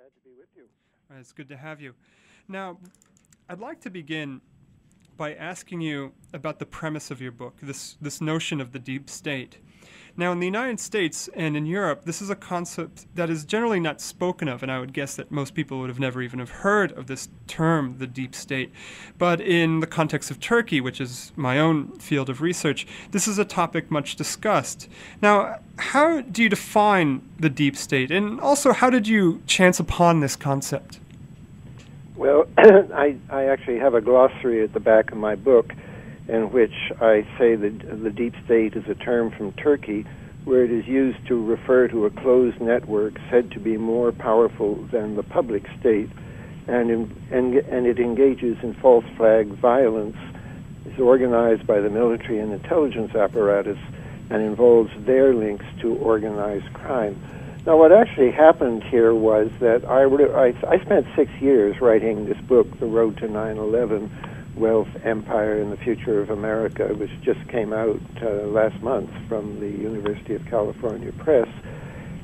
Glad to be with you. It's good to have you. Now, I'd like to begin by asking you about the premise of your book, this notion of the deep state. Now, in the United States and in Europe, this is a concept that is generally not spoken of, and I would guess that most people would have never even have heard of this term, the deep state. But in the context of Turkey, which is my own field of research, this is a topic much discussed. Now, how do you define the deep state, and also how did you chance upon this concept? Well, I actually have a glossary at the back of my book in which I say that the deep state is a term from Turkey where it is used to refer to a closed network said to be more powerful than the public state, and it engages in false flag violence, is organized by the military and intelligence apparatus, and involves their links to organized crime. Now, what actually happened here was that I spent 6 years writing this book, The Road to 9/11, Wealth, Empire, and the Future of America, which just came out last month from the University of California Press.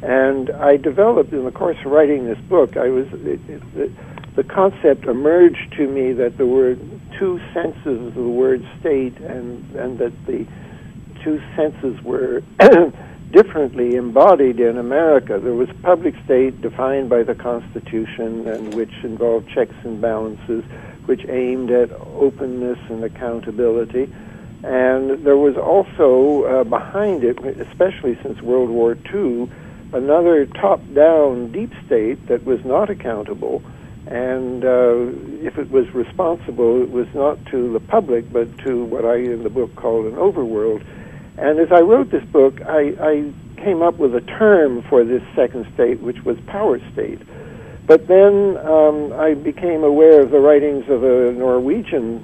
And I developed, in the course of writing this book, the concept emerged to me that there were two senses of the word state, and that the two senses were differently embodied in America. There was public state defined by the Constitution, and which involved checks and balances, which aimed at openness and accountability. And there was also behind it, especially since World War II, another top-down deep state that was not accountable. And if it was responsible, it was not to the public, but to what I in the book called an overworld. And as I wrote this book, I came up with a term for this second state, which was power state. But then I became aware of the writings of a Norwegian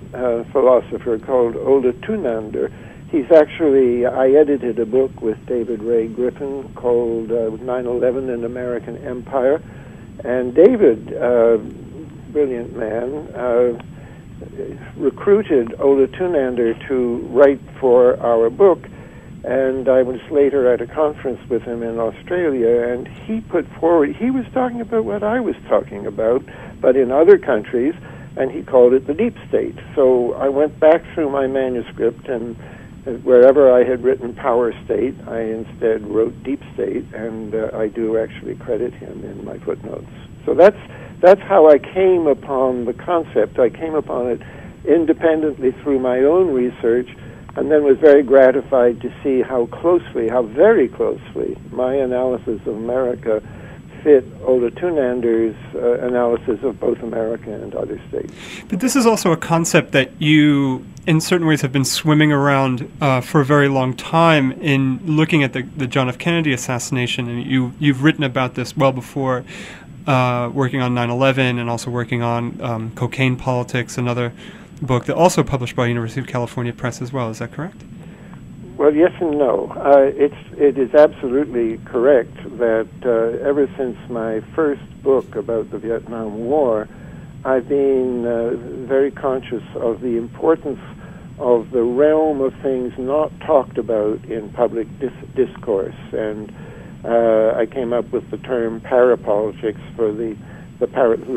philosopher called Ole Tunander. I edited a book with David Ray Griffin called 9/11 and American Empire. And David, brilliant man, recruited Ole Tunander to write for our book. And I was later at a conference with him in Australia, and he was talking about what I was talking about, but in other countries, and he called it the deep state. So I went back through my manuscript, and wherever I had written power state, I instead wrote deep state, and I do actually credit him in my footnotes. So that's how I came upon the concept. I came upon it independently through my own research, and then was very gratified to see how very closely, my analysis of America fit Ole Tunander's analysis of both America and other states. But this is also a concept that you, in certain ways, have been swimming around for a very long time in looking at the John F. Kennedy assassination, and you've written about this well before, working on 9/11 and also working on cocaine politics, another book that also published by University of California Press as well. Is that correct? Well, yes and no. It is absolutely correct that ever since my first book about the Vietnam War, I've been very conscious of the importance of the realm of things not talked about in public discourse. And I came up with the term parapolitics for the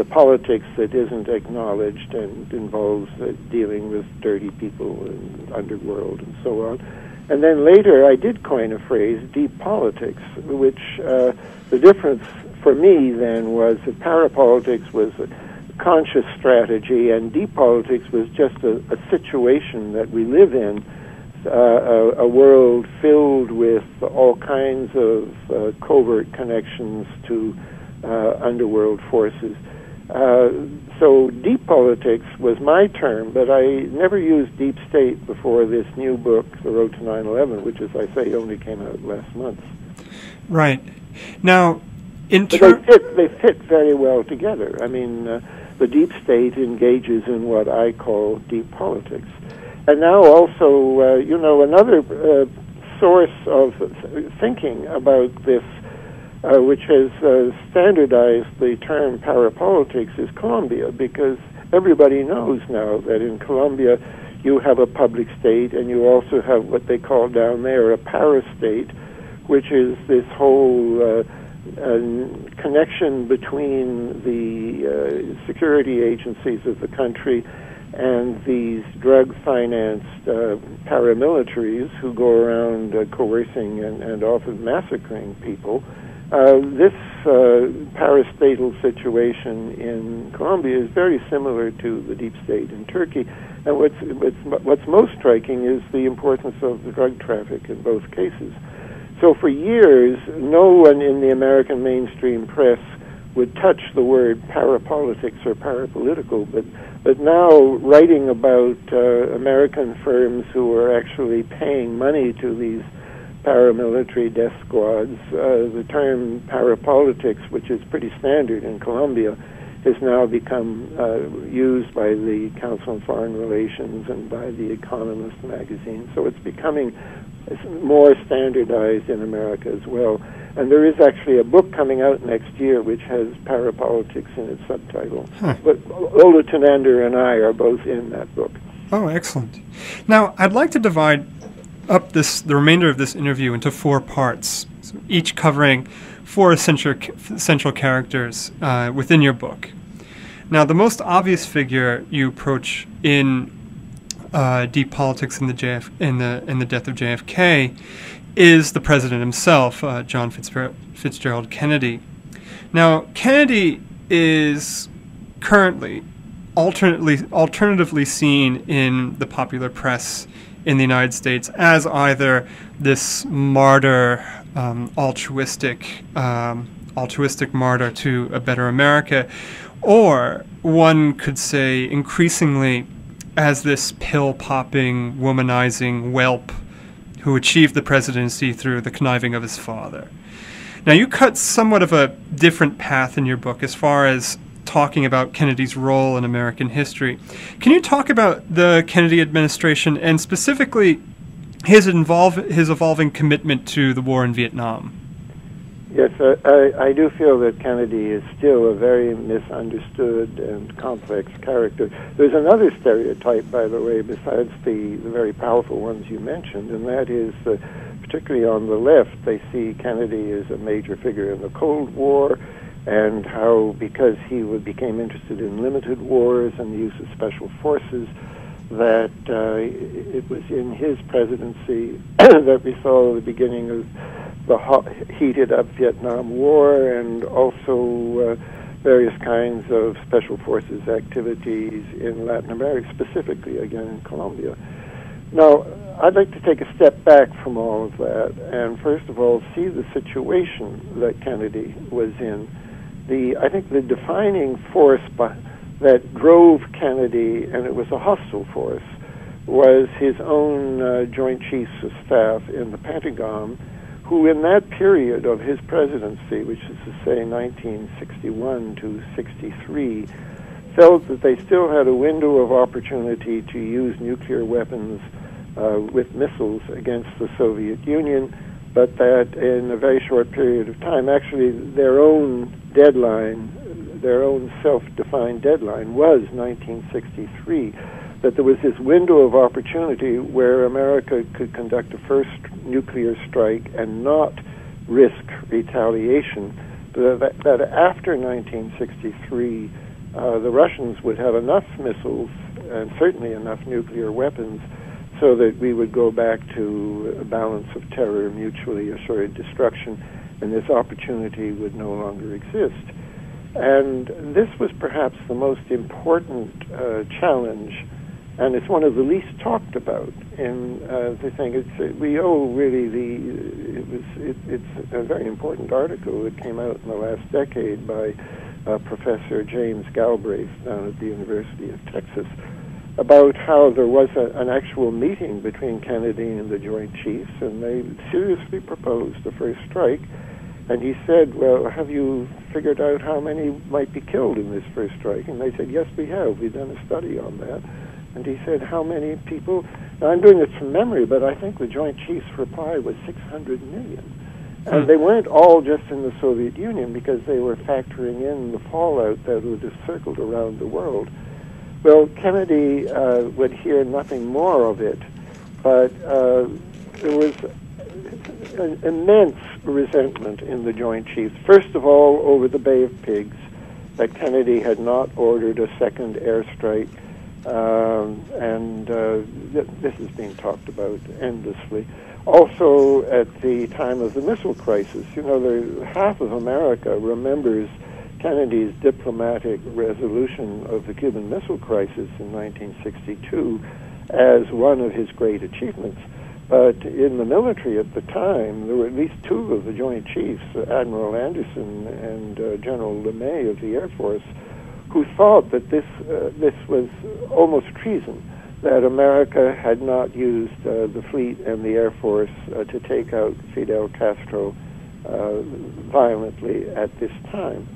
politics that isn't acknowledged and involves dealing with dirty people and underworld and so on. And then later I did coin a phrase, deep politics, which the difference for me then was that parapolitics was a conscious strategy and deep politics was just a situation that we live in, a world filled with all kinds of covert connections to underworld forces. So deep politics was my term, but I never used deep state before this new book, The Road to 9/11, which, as I say, only came out last month. Right. Now, they fit very well together. I mean, the deep state engages in what I call deep politics. And now also, another source of thinking about this, which has standardized the term parapolitics, is Colombia, because everybody knows now that in Colombia you have a public state and you also have what they call down there a parastate, which is this whole connection between the security agencies of the country and these drug-financed paramilitaries who go around coercing and often massacring people. This parastatal situation in Colombia is very similar to the deep state in Turkey. And what's most striking is the importance of the drug traffic in both cases. So for years, no one in the American mainstream press would touch the word parapolitics or parapolitical, but now writing about American firms who are actually paying money to these paramilitary death squads, the term parapolitics, which is pretty standard in Colombia, has now become used by the Council on Foreign Relations and by The Economist magazine. So it's becoming more standardized in America as well. And there is actually a book coming out next year which has parapolitics in its subtitle. But Ola Tunander and I are both in that book. Oh, excellent. Now, I'd like to divide up the remainder of this interview into 4 parts, so each covering 4 central characters within your book. Now, the most obvious figure you approach in Deep Politics in the Death of JFK is the president himself, John Fitzgerald Kennedy. Now, Kennedy is currently alternatively seen in the popular press in the United States as either this martyr, altruistic martyr to a better America, or one could say increasingly as this pill-popping, womanizing whelp who achieved the presidency through the conniving of his father. Now, you cut somewhat of a different path in your book as far as talking about Kennedy's role in American history. Can you talk about the Kennedy administration and specifically his evolving commitment to the war in Vietnam? Yes, I do feel that Kennedy is still a very misunderstood and complex character. There's another stereotype, by the way, besides the very powerful ones you mentioned, and that is, particularly on the left, they see Kennedy as a major figure in the Cold War, and how because he became interested in limited wars and the use of special forces, that it was in his presidency that we saw the beginning of the heated up Vietnam War and also various kinds of special forces activities in Latin America, specifically again in Colombia. Now, I'd like to take a step back from all of that and first of all see the situation that Kennedy was in. I think the defining force that drove Kennedy, and it was a hostile force, was his own Joint Chiefs of Staff in the Pentagon, who in that period of his presidency, which is to say 1961 to 63, felt that they still had a window of opportunity to use nuclear weapons with missiles against the Soviet Union, but that in a very short period of time, actually their own deadline, their own self-defined deadline was 1963, that there was this window of opportunity where America could conduct a first nuclear strike and not risk retaliation, that after 1963, the Russians would have enough missiles and certainly enough nuclear weapons so that we would go back to a balance of terror, mutually assured destruction, and this opportunity would no longer exist. And this was perhaps the most important challenge, and it's one of the least talked about in the thing. We owe really it's a very important article that came out in the last decade by Professor James Galbraith down at the University of Texas about how there was an actual meeting between Kennedy and the Joint Chiefs, and they seriously proposed the first strike. And he said, well, have you figured out how many might be killed in this first strike? And they said, yes, we have. We've done a study on that. And he said, how many people? Now, I'm doing this from memory, but I think the Joint Chiefs' reply was 600 million. And they weren't all just in the Soviet Union because they were factoring in the fallout that would have circled around the world. Well, Kennedy would hear nothing more of it, but there was an immense resentment in the Joint Chiefs. First of all, over the Bay of Pigs, that Kennedy had not ordered a second airstrike, and this is being talked about endlessly. Also, at the time of the missile crisis, half of America remembers Kennedy's diplomatic resolution of the Cuban Missile Crisis in 1962 as one of his great achievements. But in the military at the time, there were at least two of the Joint Chiefs, Admiral Anderson and General LeMay of the Air Force, who thought that this was almost treason, that America had not used the fleet and the Air Force to take out Fidel Castro violently at this time.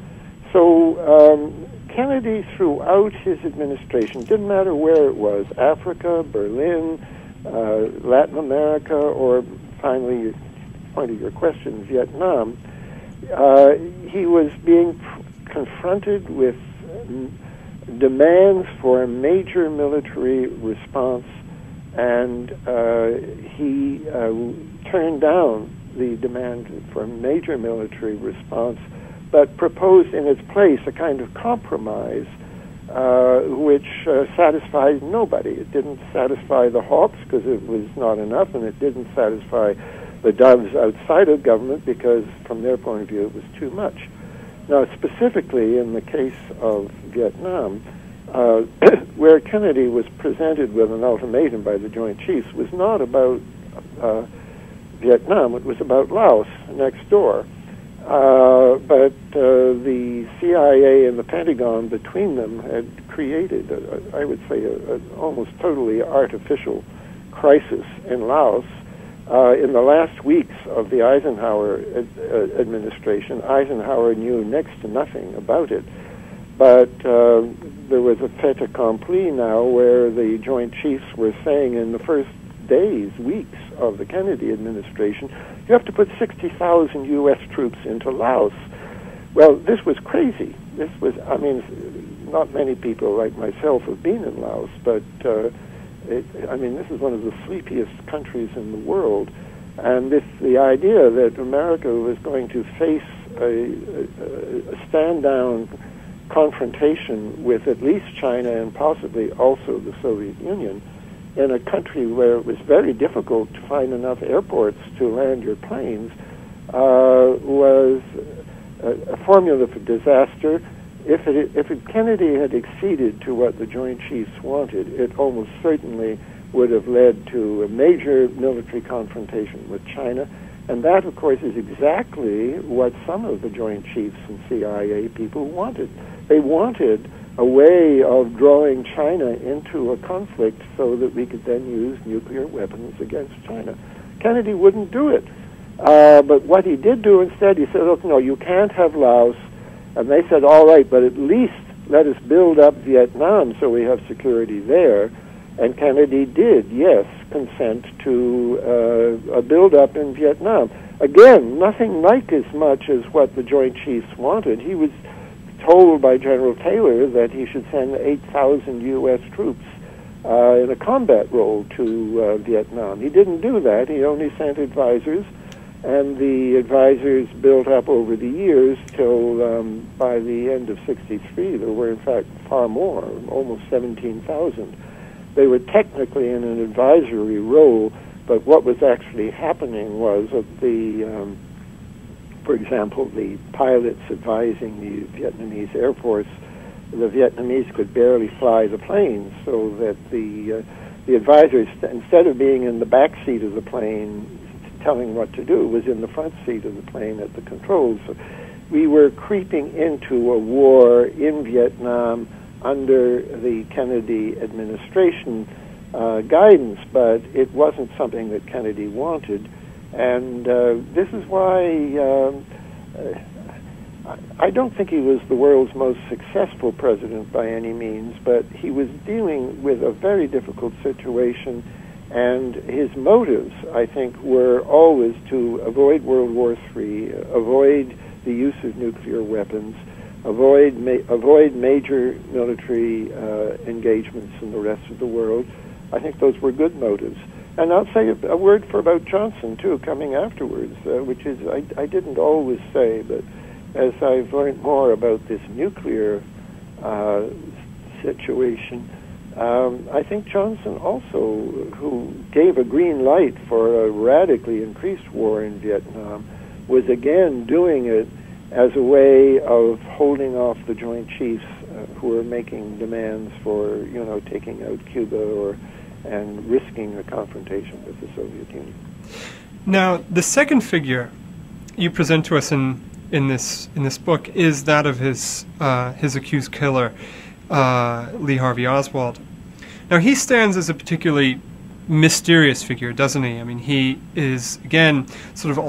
So Kennedy, throughout his administration, didn't matter where it was, Africa, Berlin, Latin America, or finally, point of your question, Vietnam, he was being confronted with demands for a major military response, and he turned down the demand for a major military response, but proposed in its place a kind of compromise which satisfied nobody. It didn't satisfy the hawks because it was not enough, and it didn't satisfy the doves outside of government because, from their point of view, it was too much. Now, specifically in the case of Vietnam, where Kennedy was presented with an ultimatum by the Joint Chiefs was not about Vietnam, it was about Laos next door. But the CIA and the Pentagon between them had created, I would say, an almost totally artificial crisis in Laos. In the last weeks of the Eisenhower administration, Eisenhower knew next to nothing about it. But there was a fait accompli now where the Joint Chiefs were saying in the first days, weeks of the Kennedy administration, you have to put 60,000 U.S. troops into Laos. Well, this was crazy. This was, not many people like myself have been in Laos, but this is one of the sleepiest countries in the world. And the idea that America was going to face a stand-down confrontation with at least China and possibly also the Soviet Union in a country where it was very difficult to find enough airports to land your planes was a formula for disaster. If Kennedy had acceded to what the Joint Chiefs wanted, it almost certainly would have led to a major military confrontation with China. And that, of course, is exactly what some of the Joint Chiefs and CIA people wanted. They wanted a way of drawing China into a conflict so that we could then use nuclear weapons against China. Kennedy wouldn't do it. But what he did do instead, he said, look, no, you can't have Laos. And they said, all right, but at least let us build up Vietnam so we have security there. And Kennedy did, yes, consent to a build-up in Vietnam. Again, nothing like as much as what the Joint Chiefs wanted. He was told by General Taylor that he should send 8,000 U.S. troops in a combat role to Vietnam. He didn't do that. He only sent advisors, and the advisors built up over the years till by the end of '63, there were in fact far more, almost 17,000. They were technically in an advisory role, but what was actually happening was that for example, the pilots advising the Vietnamese Air Force, the Vietnamese could barely fly the planes, so that the advisors, instead of being in the back seat of the plane telling what to do, was in the front seat of the plane at the controls. So we were creeping into a war in Vietnam under the Kennedy administration guidance, but it wasn't something that Kennedy wanted. And this is why I don't think he was the world's most successful president by any means, but he was dealing with a very difficult situation, and his motives, I think, were always to avoid World War III, avoid the use of nuclear weapons, avoid major military engagements in the rest of the world. I think those were good motives. And I'll say a word about Johnson, too, coming afterwards, which is, I didn't always say, but as I've learned more about this nuclear situation, I think Johnson also, who gave a green light for a radically increased war in Vietnam, was again doing it as a way of holding off the Joint Chiefs who were making demands for, taking out Cuba and risking a confrontation with the Soviet Union. Now, the second figure you present to us in this book is that of his accused killer, Lee Harvey Oswald. Now, he stands as a particularly mysterious figure, doesn't he? I mean, he is, again, sort of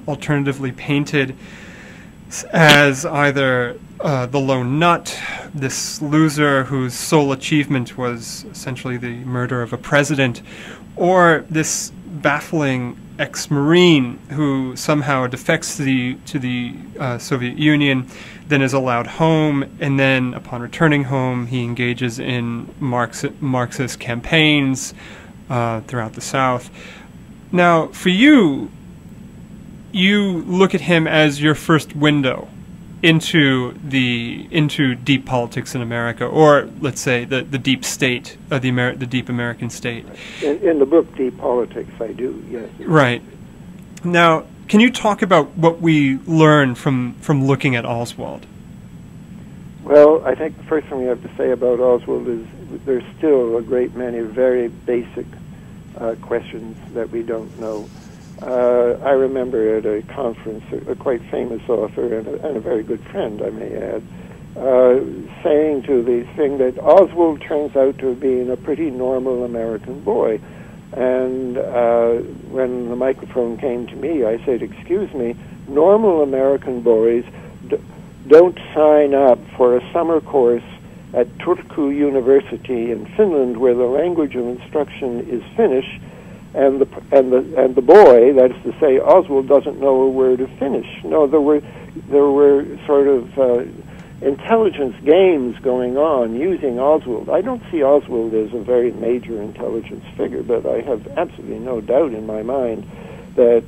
alternatively painted as either the lone nut, this loser whose sole achievement was essentially the murder of a president, or this baffling ex-Marine who somehow defects to the Soviet Union, then is allowed home, and then upon returning home he engages in Marxist campaigns throughout the South. Now, for you look at him as your first window into deep politics in America, or let's say the deep state, the deep American state. In the book Deep Politics, I do, yes. Right. Now, can you talk about what we learn from looking at Oswald? Well, I think the first thing we have to say about Oswald is there's still a great many very basic questions that we don't know. I remember at a conference, a quite famous author and a very good friend, I may add, saying to the thing that Oswald turns out to have been a pretty normal American boy. And when the microphone came to me, I said, "Excuse me, normal American boys don't sign up for a summer course at Turku University in Finland, where the language of instruction is Finnish, and the boy, that is to say, Oswald, doesn't know a word of Finnish." No, there were sort of intelligence games going on using Oswald. I don't see Oswald as a very major intelligence figure, but I have absolutely no doubt in my mind that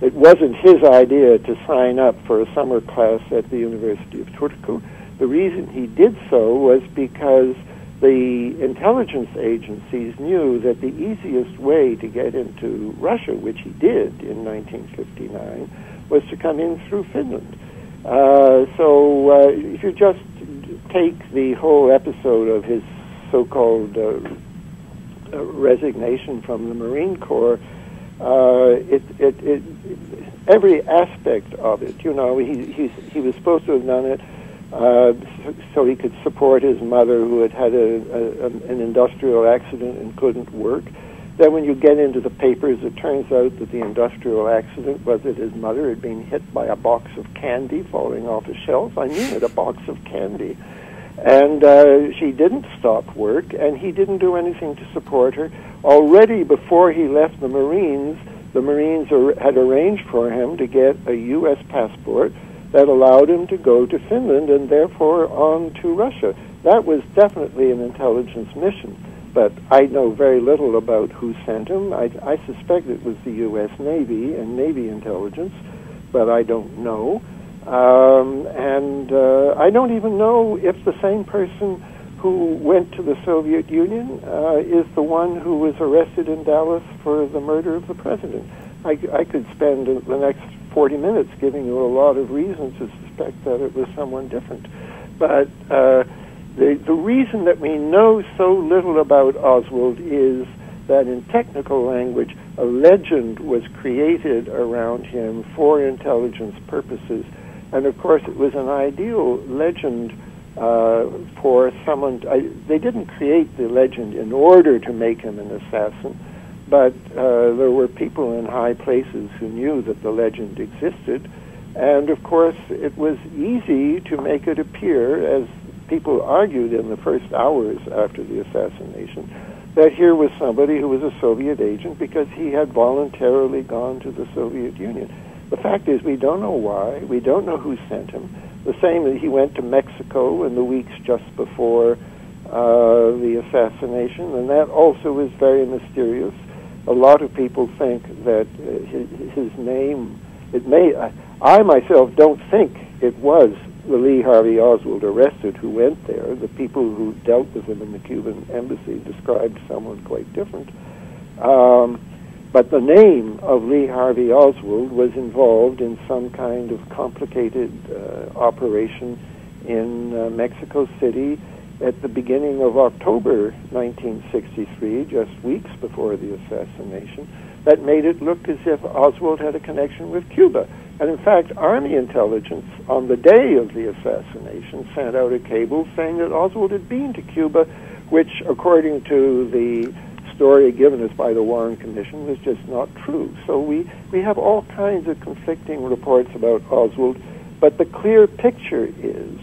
it wasn't his idea to sign up for a summer class at the University of Turku. The reason he did so was because the intelligence agencies knew that the easiest way to get into Russia, which he did in 1959, was to come in through Finland. So if you just take the whole episode of his so-called resignation from the Marine Corps, every aspect of it, he was supposed to have done it so he could support his mother, who had had an industrial accident and couldn't work. Then when you get into the papers, it turns out that the industrial accident was that his mother had been hit by a box of candy falling off a shelf. I mean it, a box of candy. And she didn't stop work, and he didn't do anything to support her. Already before he left the Marines had arranged for him to get a U.S. passport that allowed him to go to Finland and therefore on to Russia. That was definitely an intelligence mission. But I know very little about who sent him. I suspect it was the U.S. Navy and Navy intelligence, but I don't know. And I don't even know if the same person who went to the Soviet Union is the one who was arrested in Dallas for the murder of the president. I could spend the next 40 minutes giving you a lot of reasons to suspect that it was someone different. But the reason that we know so little about Oswald is that in technical language, a legend was created around him for intelligence purposes. And of course, it was an ideal legend for someone. They didn't create the legend in order to make him an assassin, but there were people in high places who knew that the legend existed. And of course, it was easy to make it appear, as people argued in the first hours after the assassination, that here was somebody who was a Soviet agent because he had voluntarily gone to the Soviet Union. The fact is, we don't know why. We don't know who sent him. The same that he went to Mexico in the weeks just before the assassination, and that also is very mysterious. A lot of people think that his name, I myself don't think it was the Lee Harvey Oswald arrested who went there. The people who dealt with him in the Cuban embassy described someone quite different. But the name of Lee Harvey Oswald was involved in some kind of complicated operation in Mexico City at the beginning of October 1963, just weeks before the assassination, that made it look as if Oswald had a connection with Cuba. And in fact, Army intelligence on the day of the assassination sent out a cable saying that Oswald had been to Cuba, which, according to the story given us by the Warren Commission, was just not true. So we have all kinds of conflicting reports about Oswald, but the clear picture is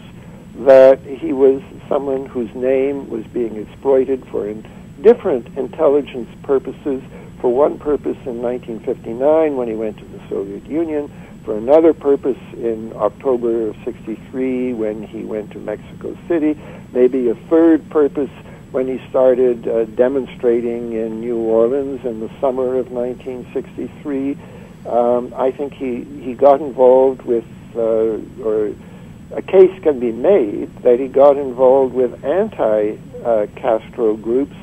that he was someone whose name was being exploited for different intelligence purposes. For one purpose in 1959 when he went to the Soviet Union, for another purpose in October of 63 when he went to Mexico City, maybe a third purpose when he started demonstrating in New Orleans in the summer of 1963. I think he got involved with, or a case can be made that he got involved with anti-Castro groups.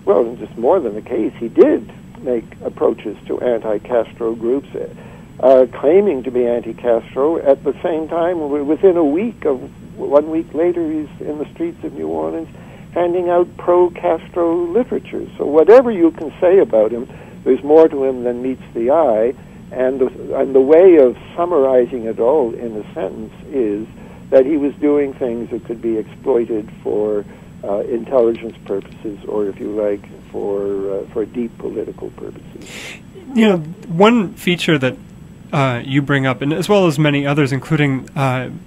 Well, just more than a case, he did make approaches to anti-Castro groups, claiming to be anti-Castro. At the same time, within a week of 1 week later, he's in the streets of New Orleans handing out pro-Castro literature. So whatever you can say about him, there's more to him than meets the eye. And the way of summarizing it all in a sentence is that he was doing things that could be exploited for intelligence purposes, or if you like, for deep political purposes. You know, one feature that you bring up, and as well as many others, including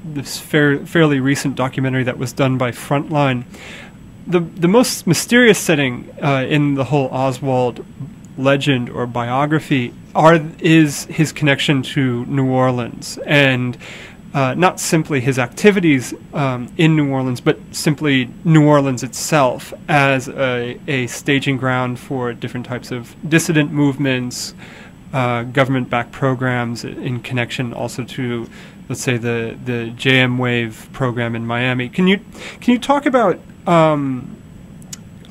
this fairly recent documentary that was done by Frontline, the most mysterious setting in the whole Oswald legend or biography is his connection to New Orleans, and not simply his activities in New Orleans, but simply New Orleans itself as a staging ground for different types of dissident movements, government-backed programs in connection also to, let's say, the JM Wave program in Miami. Can you talk about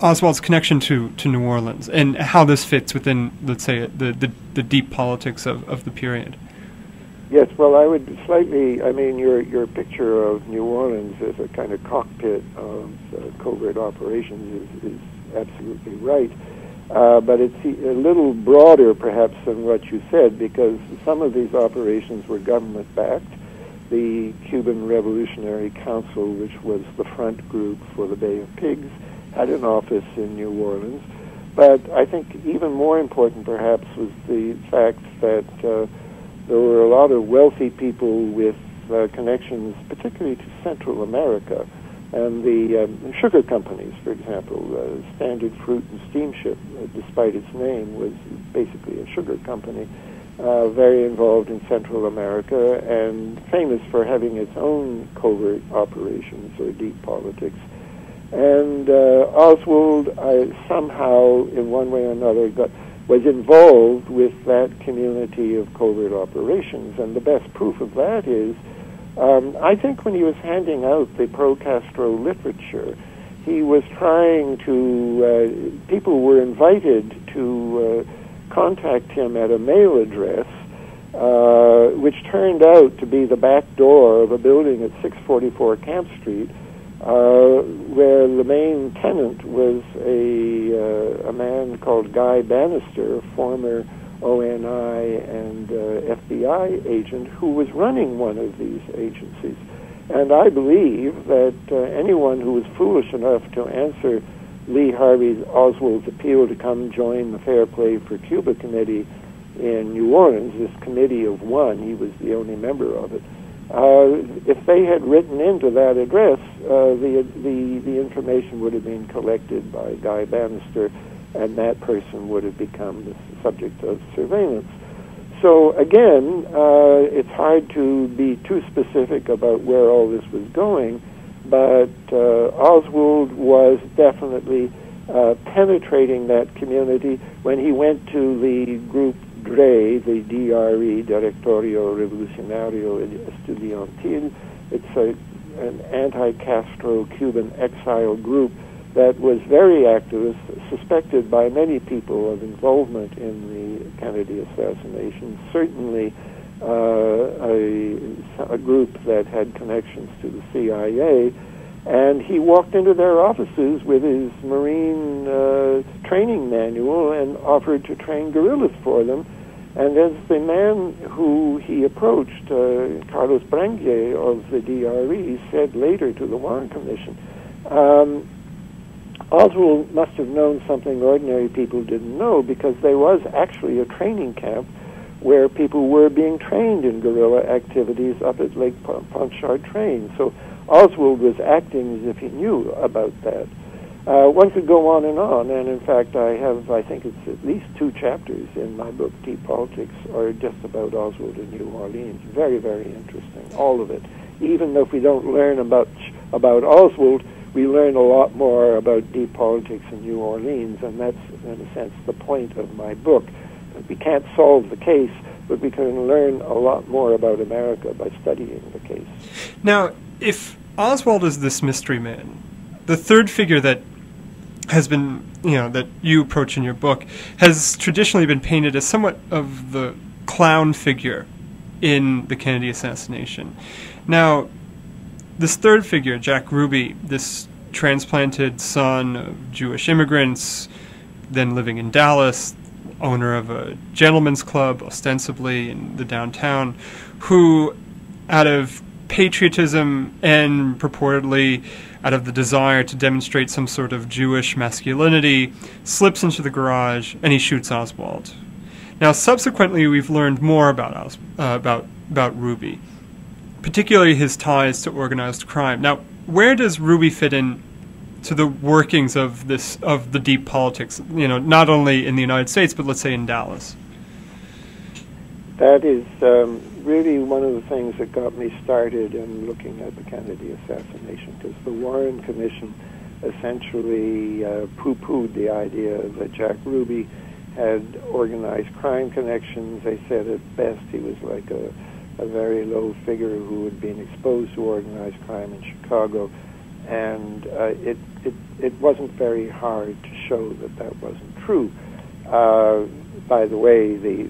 Oswald's connection to New Orleans and how this fits within, let's say, the deep politics of the period? Yes, well, I would slightly, I mean, your picture of New Orleans as a kind of cockpit of covert operations is absolutely right. But it's a little broader, perhaps, than what you said, because some of these operations were government-backed. The Cuban Revolutionary Council, which was the front group for the Bay of Pigs, had an office in New Orleans. But I think even more important, perhaps, was the fact that there were a lot of wealthy people with connections, particularly to Central America, and the sugar companies, for example. Standard Fruit and Steamship, despite its name, was basically a sugar company, very involved in Central America and famous for having its own covert operations or deep politics. And Oswald somehow, in one way or another, was involved with that community of covert operations. And the best proof of that is, I think when he was handing out the pro-Castro literature, he was trying to, people were invited to contact him at a mail address, which turned out to be the back door of a building at 644 Camp Street, where the main tenant was a man called Guy Bannister, a former ONI and FBI agent who was running one of these agencies. And I believe that anyone who was foolish enough to answer Lee Harvey Oswald's appeal to come join the Fair Play for Cuba Committee in New Orleans, this committee of one, he was the only member of it, if they had written into that address, the information would have been collected by Guy Bannister, and that person would have become the subject of surveillance. So again, it's hard to be too specific about where all this was going, but Oswald was definitely penetrating that community when he went to the group DRE, the DRE, Directorio Revolucionario Estudiantil. It's an anti-Castro Cuban exile group that was very active, suspected by many people of involvement in the Kennedy assassination. Certainly a group that had connections to the CIA. And he walked into their offices with his Marine training manual and offered to train guerrillas for them. And as the man who he approached, Carlos Brenguier of the DRE, said later to the Warren Commission, Oswald must have known something ordinary people didn't know, because there was actually a training camp where people were being trained in guerrilla activities up at Lake Pontchartrain. So Oswald was acting as if he knew about that. One could go on, and in fact I think it's at least 2 chapters in my book, Deep Politics, are just about Oswald in New Orleans. Very, very interesting, all of it. Even if we don't learn about Oswald, we learn a lot more about deep politics in New Orleans, and that's, in a sense, the point of my book. We can't solve the case, but we can learn a lot more about America by studying the case. Now, if Oswald is this mystery man, the third figure that has been, that you approach in your book, has traditionally been painted as somewhat of the clown figure in the Kennedy assassination. Now, this third figure, Jack Ruby, this transplanted son of Jewish immigrants, then living in Dallas, owner of a gentleman's club, ostensibly in the downtown, who, out of patriotism and purportedly out of the desire to demonstrate some sort of Jewish masculinity, slips into the garage and he shoots Oswald. Now, subsequently, we've learned more about Ruby, particularly his ties to organized crime. Now, where does Ruby fit in to the workings of the deep politics, not only in the United States, but let's say in Dallas? That is really one of the things that got me started in looking at the Kennedy assassination, because the Warren Commission essentially poo-pooed the idea that Jack Ruby had organized crime connections. They said at best he was like a very low figure who had been exposed to organized crime in Chicago, and it wasn't very hard to show that that wasn't true. By the way, the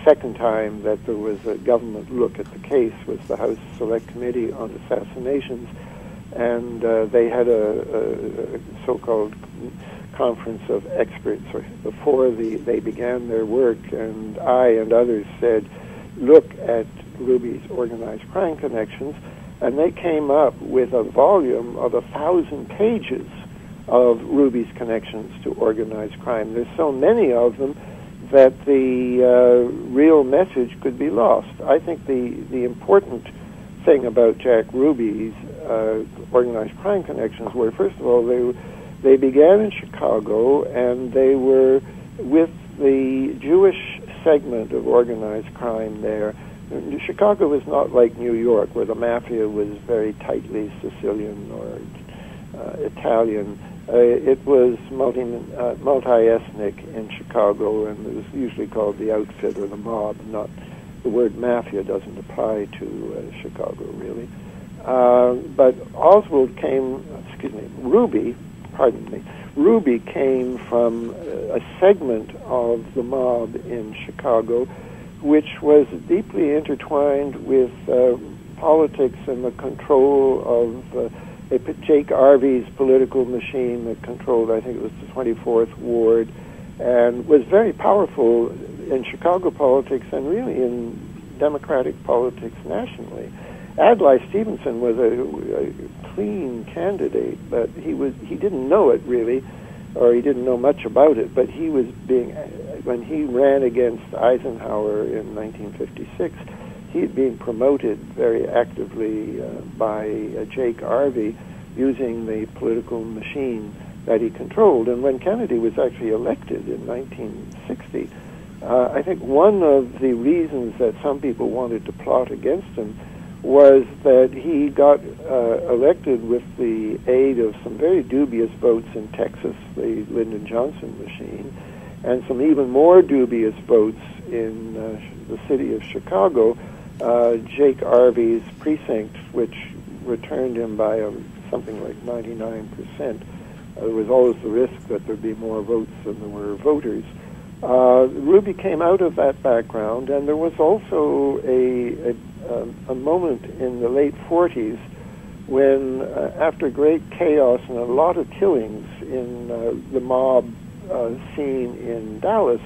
second time that there was a government look at the case was the House Select Committee on Assassinations, and they had a so-called conference of experts before they began their work, and I and others said, look at Ruby's organized crime connections, and they came up with a volume of 1,000 pages of Ruby's connections to organized crime. There's so many of them that the real message could be lost. I think the important thing about Jack Ruby's organized crime connections were, first of all, they began in Chicago, and they were with the Jewish segment of organized crime there. Chicago was not like New York, where the mafia was very tightly Sicilian or Italian. It was multi-ethnic in Chicago, and it was usually called the outfit or the mob. Not the word mafia doesn't apply to Chicago, really. But Ruby came from a segment of the mob in Chicago, which was deeply intertwined with politics and the control of Jake Arvey's political machine that controlled, I think it was the 24th Ward, and was very powerful in Chicago politics and really in Democratic politics nationally. Adlai Stevenson was a clean candidate, but he didn't know it really, or he didn't know much about it, but he was when he ran against Eisenhower in 1956, he had been promoted very actively by Jake Arvey using the political machine that he controlled. And when Kennedy was actually elected in 1960, I think one of the reasons that some people wanted to plot against him was that he got elected with the aid of some very dubious votes in Texas, the Lyndon Johnson machine, and some even more dubious votes in the city of Chicago, Jake Arvey's precinct, which returned him by something like 99%. There was always the risk that there'd be more votes than there were voters. Ruby came out of that background, and there was also a moment in the late 40s when, after great chaos and a lot of killings in the mob scene in Dallas,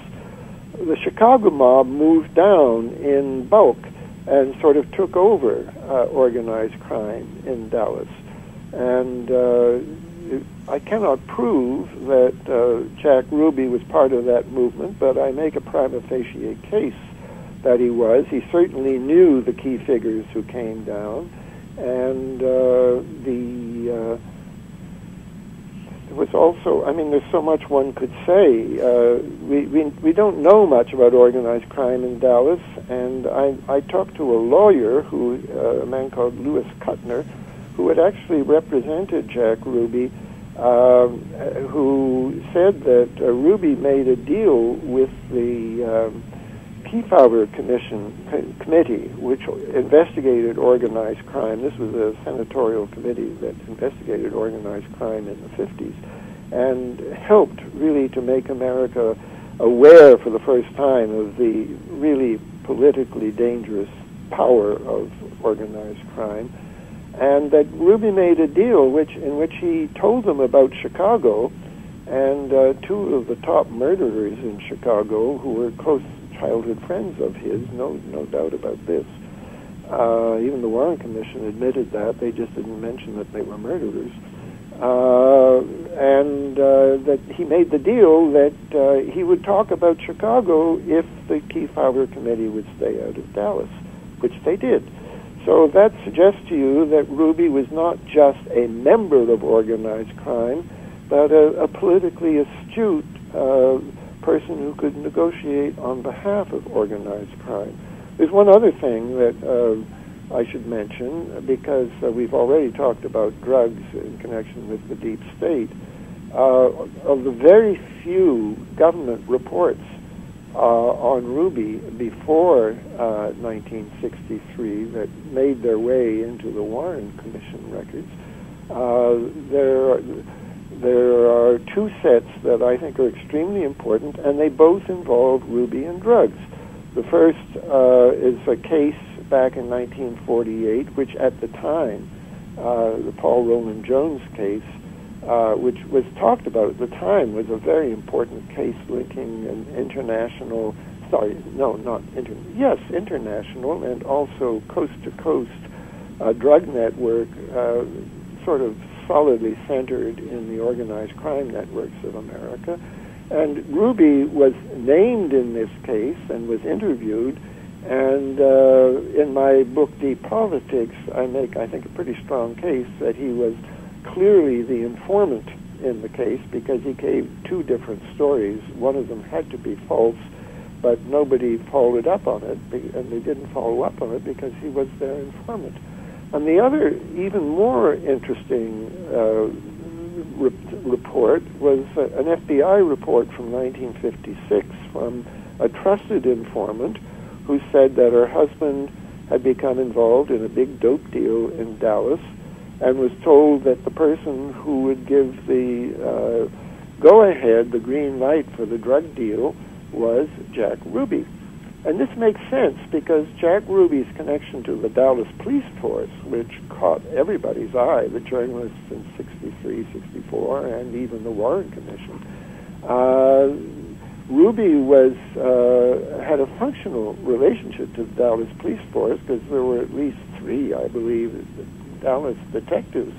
the Chicago mob moved down in bulk and sort of took over organized crime in Dallas. And I cannot prove that Jack Ruby was part of that movement, but I make a prima facie case that he was. He certainly knew the key figures who came down, and there was also, I mean, there's so much one could say. We don't know much about organized crime in Dallas, and I talked to a lawyer, a man called Louis Kuttner, who had actually represented Jack Ruby, who said that Ruby made a deal with the Kefauver Committee, which investigated organized crime. This was a senatorial committee that investigated organized crime in the 50s and helped really to make America aware for the first time of the really politically dangerous power of organized crime. And that Ruby made a deal in which he told them about Chicago, and two of the top murderers in Chicago, who were close childhood friends of his, no doubt about this. Even the Warren Commission admitted that. They just didn't mention that they were murderers. And that he made the deal that he would talk about Chicago if the Kefauver Committee would stay out of Dallas, which they did. So that suggests to you that Ruby was not just a member of organized crime, but a politically astute person who could negotiate on behalf of organized crime. There's one other thing that I should mention, because we've already talked about drugs in connection with the deep state. Of the very few government reports on Ruby before 1963 that made their way into the Warren Commission records, there are two sets that I think are extremely important, and they both involve Ruby and drugs. The first is a case back in 1948, which at the time, the Paul Roland Jones case, which was talked about at the time, was a very important case linking an international, international and also coast-to-coast drug network, sort of solidly centered in the organized crime networks of America. And Ruby was named in this case and was interviewed, and in my book, Deep Politics, I make, I think, a pretty strong case that he was clearly the informant in the case, because he gave two different stories. One of them had to be false, but nobody followed up on it, and they didn't follow up on it because he was their informant. And the other, even more interesting report was an FBI report from 1956 from a trusted informant who said that her husband had become involved in a big dope deal in Dallas, and was told that the person who would give the go-ahead, the green light for the drug deal, was Jack Ruby. And this makes sense because Jack Ruby's connection to the Dallas police force, which caught everybody's eye, the journalists in 63, 64, and even the Warren Commission, Ruby had a functional relationship to the Dallas police force, because there were at least three, I believe, Dallas detectives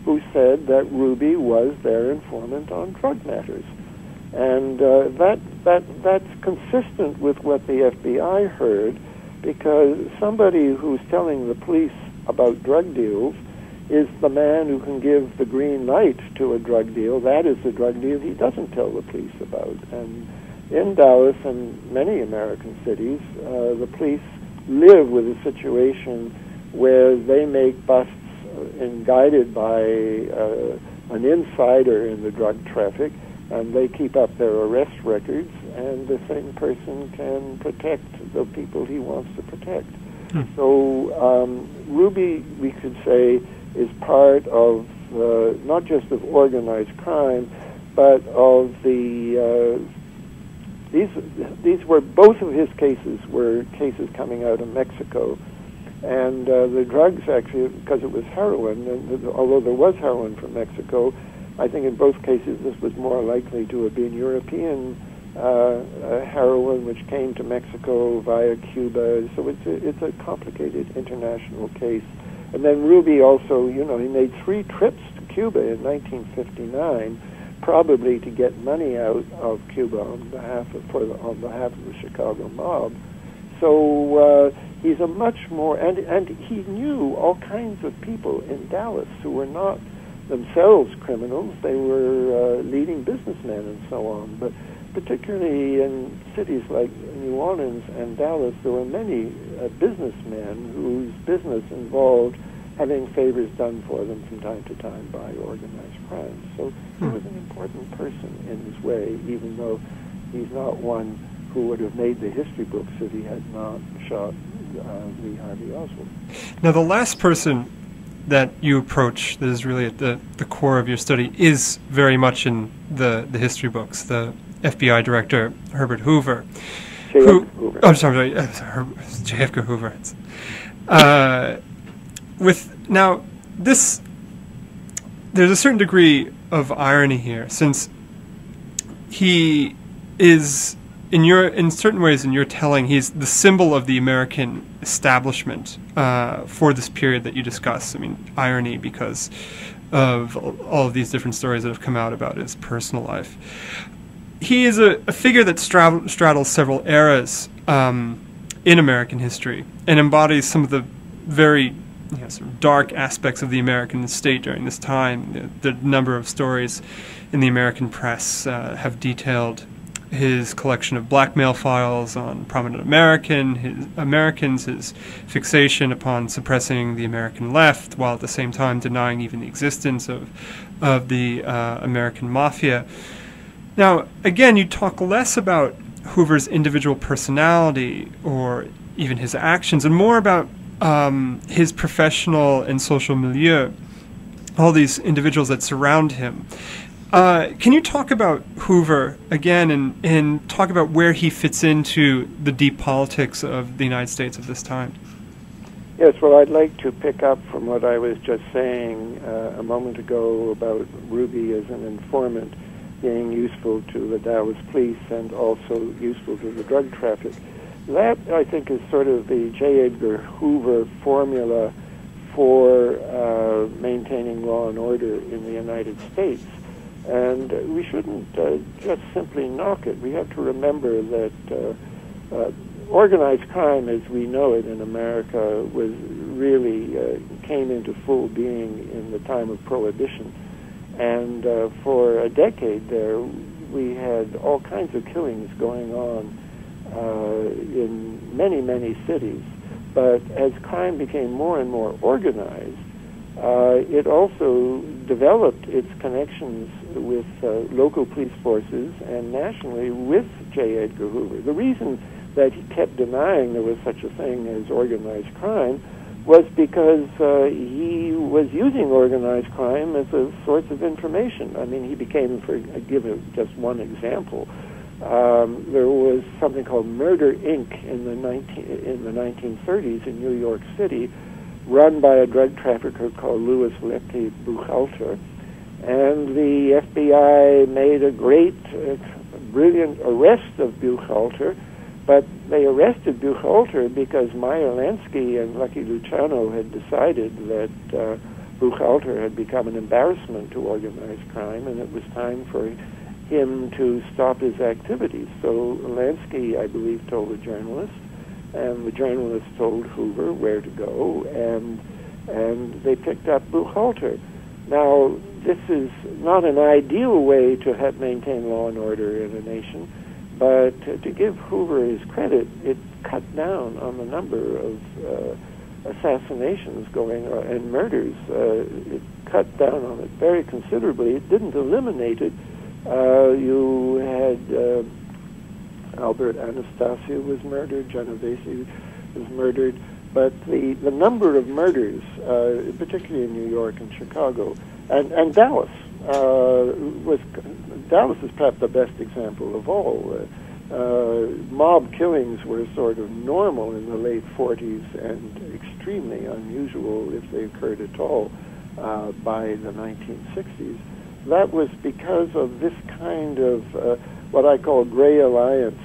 who said that Ruby was their informant on drug matters. And that's consistent with what the FBI heard, because somebody who's telling the police about drug deals is the man who can give the green light to a drug deal. That is the drug deal he doesn't tell the police about. And in Dallas and many American cities, the police live with a situation where they make busts and guided by an insider in the drug traffic, and they keep up their arrest records, and the same person can protect the people he wants to protect. So Ruby, we could say, is part of not just of organized crime, but of the these were, both of his cases were cases coming out of Mexico, and the drugs actually, because it was heroin, and although there was heroin from Mexico, I think in both cases this was more likely to have been European heroin, which came to Mexico via Cuba. So it's a complicated international case. And then Ruby also, he made 3 trips to Cuba in 1959, probably to get money out of Cuba on behalf of the Chicago mob. So he's a much more, and he knew all kinds of people in Dallas who were not themselves criminals. They were leading businessmen and so on. But particularly in cities like New Orleans and Dallas, there were many businessmen whose business involved having favors done for them from time to time by organized crime. So he was an important person in his way, even though he's not one who would have made the history books if he had not shot Lee Harvey Oswald. Now, the last person that you approach that is really at the core of your study is very much in the history books, the FBI Director Herbert Hoover. Hoover. Oh, sorry, J. Edgar Hoover. There's a certain degree of irony here, since he is, in certain ways in your telling, he's the symbol of the American establishment for this period that you discuss. I mean, irony because of all of these different stories that have come out about his personal life. He is a figure that straddles several eras in American history and embodies some of the very sort of dark aspects of the American state during this time. The number of stories in the American press have detailed his collection of blackmail files on prominent Americans, his fixation upon suppressing the American left, while at the same time denying even the existence of the American mafia. Now, again, you talk less about Hoover's individual personality or even his actions, and more about his professional and social milieu, all these individuals that surround him. Can you talk about Hoover again and talk about where he fits into the deep politics of the United States of this time? Yes, well, I'd like to pick up from what I was just saying a moment ago about Ruby as an informant being useful to the Dallas police and also useful to the drug traffic. That, I think, is sort of the J. Edgar Hoover formula for maintaining law and order in the United States. And we shouldn't just simply knock it. We have to remember that organized crime, as we know it in America, was really came into full being in the time of Prohibition. And for a decade there, we had all kinds of killings going on in many, many cities. But as crime became more and more organized, it also developed its connections with local police forces and nationally with J. Edgar Hoover. The reason that he kept denying there was such a thing as organized crime was because he was using organized crime as a source of information. I mean, he became, for give just one example, there was something called Murder, Inc. in the 1930s in New York City, run by a drug trafficker called Louis Lepke Buchalter. And the FBI made a great, brilliant arrest of Buchalter, but they arrested Buchalter because Meyer Lansky and Lucky Luciano had decided that Buchalter had become an embarrassment to organized crime, and it was time for him to stop his activities. So Lansky, I believe, told the journalist, and the journalist told Hoover where to go, and they picked up Buchalter. Now, this is not an ideal way to have maintain law and order in a nation, but to give Hoover his credit, it cut down on the number of assassinations going on and murders. It cut down on it very considerably. It didn't eliminate it. You had Albert Anastasia was murdered, Genovese was murdered, but the number of murders, particularly in New York and Chicago, and Dallas, Dallas is perhaps the best example of all. Mob killings were sort of normal in the late 40s and extremely unusual if they occurred at all by the 1960s. That was because of this kind of what I call gray alliance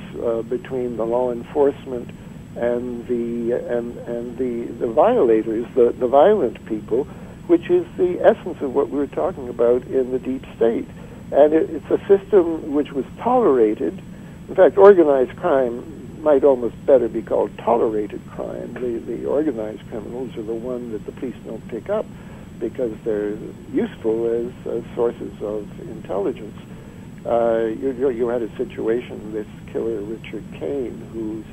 between the law enforcement and the violators, the violent people, which is the essence of what we were talking about in the deep state. And it's a system which was tolerated. In fact, organized crime might almost better be called tolerated crime. The organized criminals are the one that the police don't pick up because they're useful as sources of intelligence. You had a situation, this killer Richard Kane, who's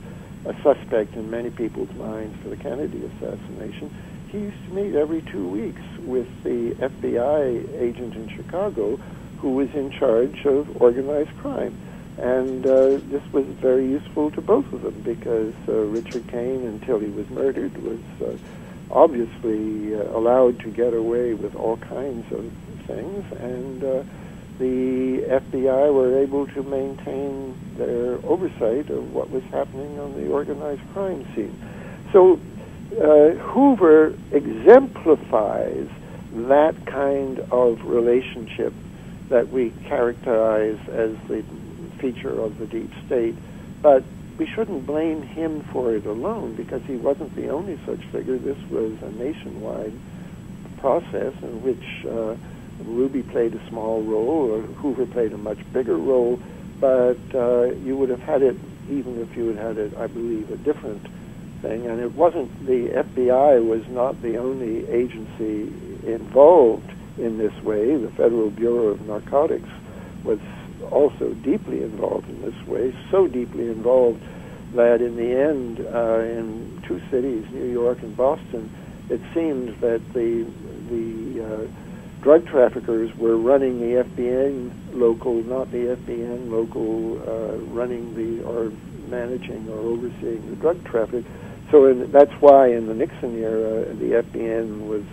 a suspect in many people's minds for the Kennedy assassination. He used to meet every 2 weeks with the FBI agent in Chicago who was in charge of organized crime. And this was very useful to both of them because Richard Kane, until he was murdered, was obviously allowed to get away with all kinds of things, and the FBI were able to maintain their oversight of what was happening on the organized crime scene. So Hoover exemplifies that kind of relationship that we characterize as the feature of the deep state, but we shouldn't blame him for it alone because he wasn't the only such figure. This was a nationwide process in which Ruby played a small role, or Hoover played a much bigger role, but you would have had it even if you had it, I believe, a different thing. And it wasn't, the FBI was not the only agency involved in this way. The Federal Bureau of Narcotics was also deeply involved in this way, so deeply involved that in the end, in two cities, New York and Boston, it seemed that the drug traffickers were running the FBN local, not the FBN local running or managing or overseeing the drug traffic. So that's why in the Nixon era, the FBN was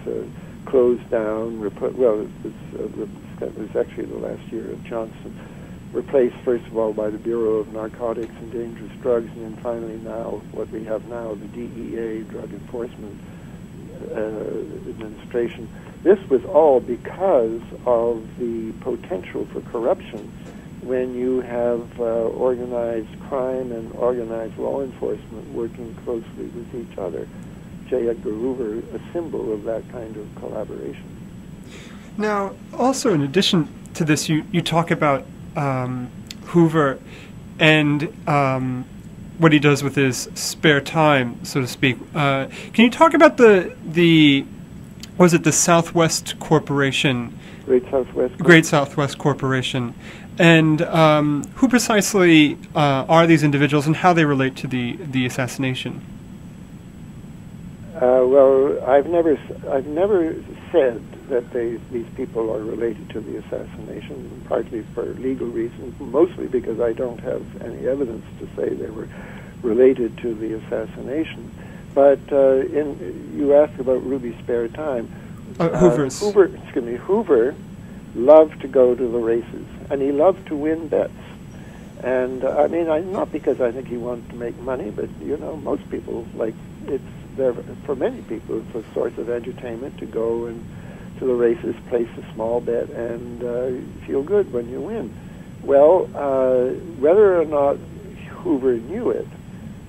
closed down. It was actually the last year of Johnson. Replaced, first of all, by the Bureau of Narcotics and Dangerous Drugs, and then finally now, what we have now, the DEA, Drug Enforcement Administration. This was all because of the potential for corruption when you have organized crime and organized law enforcement working closely with each other. J. Edgar Hoover, a symbol of that kind of collaboration. Now, also in addition to this, you talk about Hoover and what he does with his spare time, so to speak. Can you talk about the was it the Southwest Corporation? Great Southwest Corporation. And who precisely are these individuals and how they relate to the assassination? Well, I've never said that these people are related to the assassination, partly for legal reasons, mostly because I don't have any evidence to say they were related to the assassination. But you asked about Ruby's spare time. Hoover loved to go to the races, and he loved to win bets. And I mean, not because I think he wanted to make money, but you know, most people for many people, it's a source of entertainment to go and to the races, place a small bet, and feel good when you win. Well, whether or not Hoover knew it,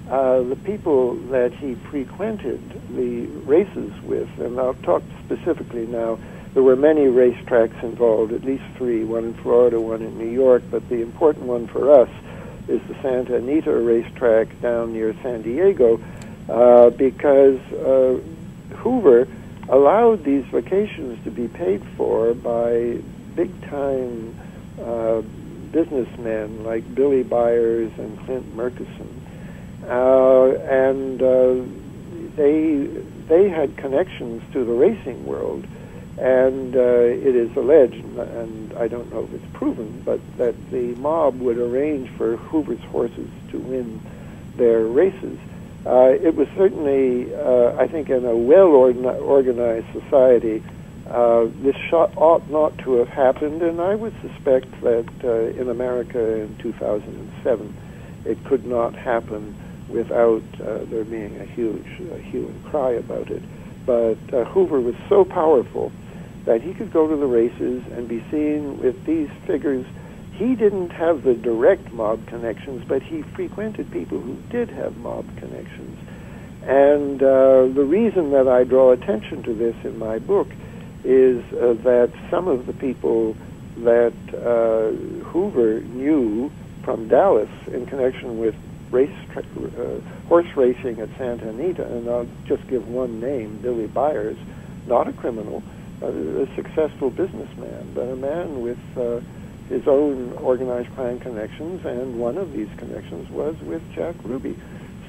the people that he frequented the races with, and I'll talk specifically now, there were many racetracks involved, at least three, one in Florida, one in New York, but the important one for us is the Santa Anita racetrack down near San Diego, because Hoover allowed these vacations to be paid for by big-time businessmen like Billy Byers and Clint Murchison. And they had connections to the racing world. And it is alleged, and I don't know if it's proven, but that the mob would arrange for Hoover's horses to win their races. It was certainly, I think, in a well-organized society, this ought not to have happened, and I would suspect that in America in 2007, it could not happen without there being a huge hue and cry about it. But Hoover was so powerful that he could go to the races and be seen with these figures. He didn't have the direct mob connections, but he frequented people who did have mob connections. And the reason that I draw attention to this in my book is that some of the people that Hoover knew from Dallas in connection with horse racing at Santa Anita, and I'll just give one name, Billy Byers, not a criminal, a successful businessman, but a man with his own organized crime connections, and one of these connections was with Jack Ruby.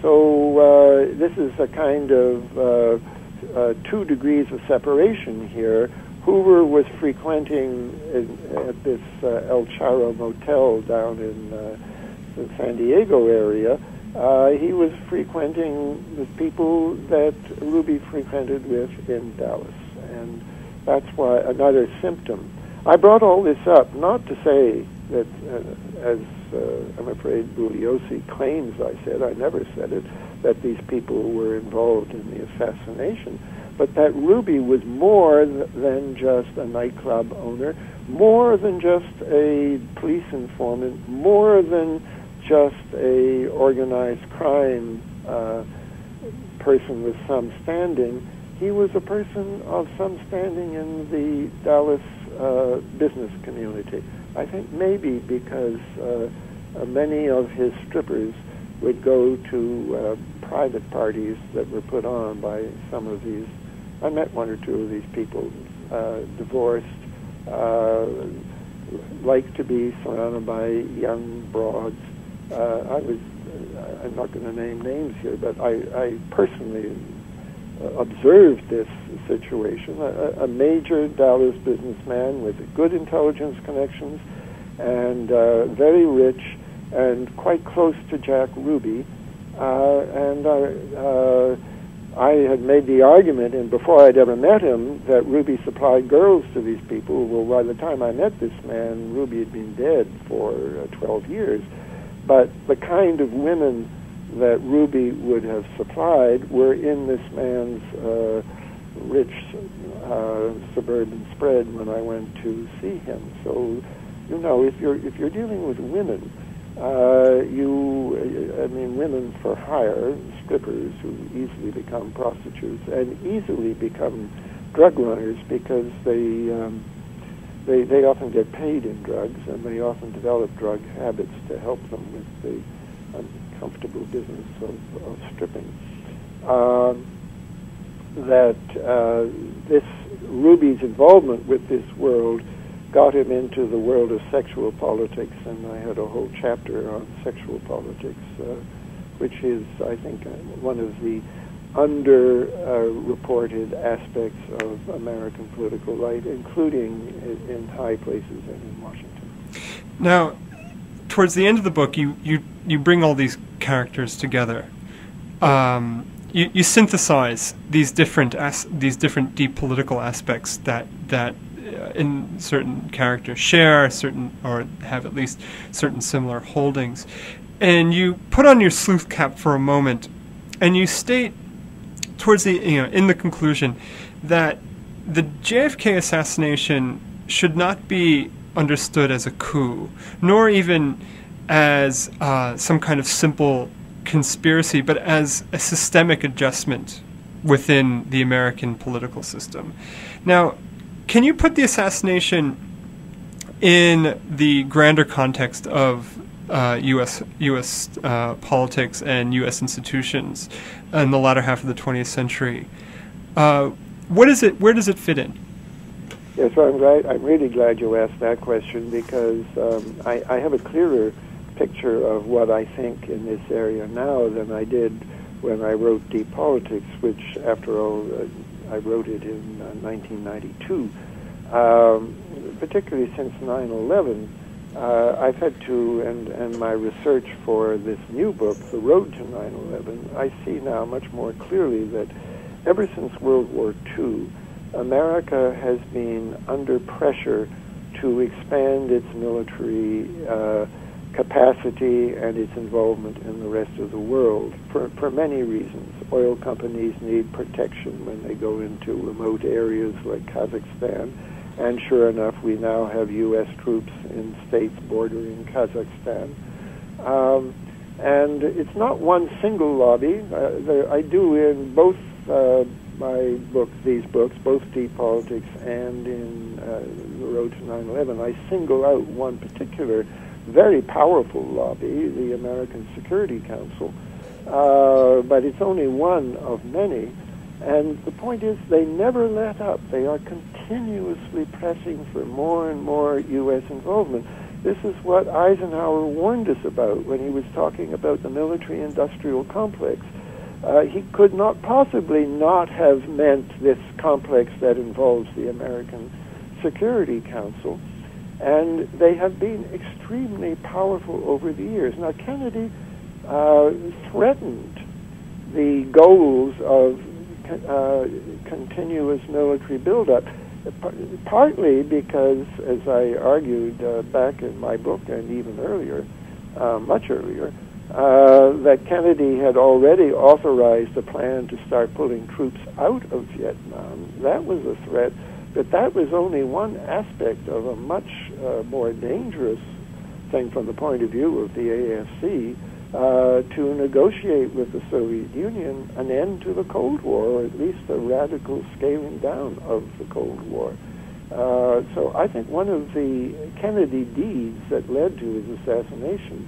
So this is a kind of 2 degrees of separation here. Hoover was frequenting at this El Charro Motel down in the San Diego area. He was frequenting the people that Ruby frequented with in Dallas, and that's why another symptom. I brought all this up not to say that, as I'm afraid Bugliosi claims I said, I never said it, that these people were involved in the assassination, but that Ruby was more than just a nightclub owner, more than just a police informant, more than just a organized crime person with some standing. He was a person of some standing in the Dallas business community. I think maybe because many of his strippers would go to private parties that were put on by some of these. I met 1 or 2 of these people, divorced, liked to be surrounded by young broads. I'm not going to name names here, but I personally observed this situation. A major Dallas businessman with good intelligence connections and very rich and quite close to Jack Ruby. And I had made the argument, and before I'd ever met him, that Ruby supplied girls to these people. Well, by the time I met this man, Ruby had been dead for 12 years. But the kind of women that Ruby would have supplied were in this man's rich suburban spread when I went to see him. So, you know, if you're dealing with women, women for hire, strippers who easily become prostitutes and easily become drug runners because they often get paid in drugs, and they often develop drug habits to help them with the uncomfortable business of stripping. This Ruby's involvement with this world got him into the world of sexual politics, and I had a whole chapter on sexual politics, which is, I think, one of the underreported aspects of American political life, including in high places and in Washington. Now, towards the end of the book, you bring all these characters together. You synthesize these different deep political aspects that in certain characters share certain, or have at least certain similar holdings, and you put on your sleuth cap for a moment, and you state towards the in the conclusion that the JFK assassination should not be understood as a coup, nor even as some kind of simple conspiracy, but as a systemic adjustment within the American political system. Now, can you put the assassination in the grander context of U.S. Politics and U.S. institutions in the latter half of the 20th century? Where does it fit in? Yes, I'm really glad you asked that question, because I have a clearer picture of what I think in this area now than I did when I wrote Deep Politics, which, after all, I wrote it in 1992. Particularly since 9/11, I've had to, and my research for this new book, The Road to 9/11, I see now much more clearly that ever since World War II, America has been under pressure to expand its military capacity and its involvement in the rest of the world for many reasons. Oil companies need protection when they go into remote areas like Kazakhstan, and sure enough, we now have U.S. troops in states bordering Kazakhstan. And it's not one single lobby. I do in both my books, these books, both Deep Politics and in The Road to 9/11, I single out one particular very powerful lobby, the American Security Council, but it's only one of many. And the point is, they never let up. They are continuously pressing for more and more U.S. involvement. This is what Eisenhower warned us about when he was talking about the military-industrial complex. He could not possibly not have meant this complex that involves the American Security Council. And they have been extremely powerful over the years. Now, Kennedy threatened the goals of continuous military buildup, partly because, as I argued back in my book and even earlier, much earlier, that Kennedy had already authorized a plan to start pulling troops out of Vietnam. That was a threat, but that was only one aspect of a much more dangerous thing from the point of view of the AFC, to negotiate with the Soviet Union an end to the Cold War, or at least a radical scaling down of the Cold War. So I think one of the Kennedy deeds that led to his assassination,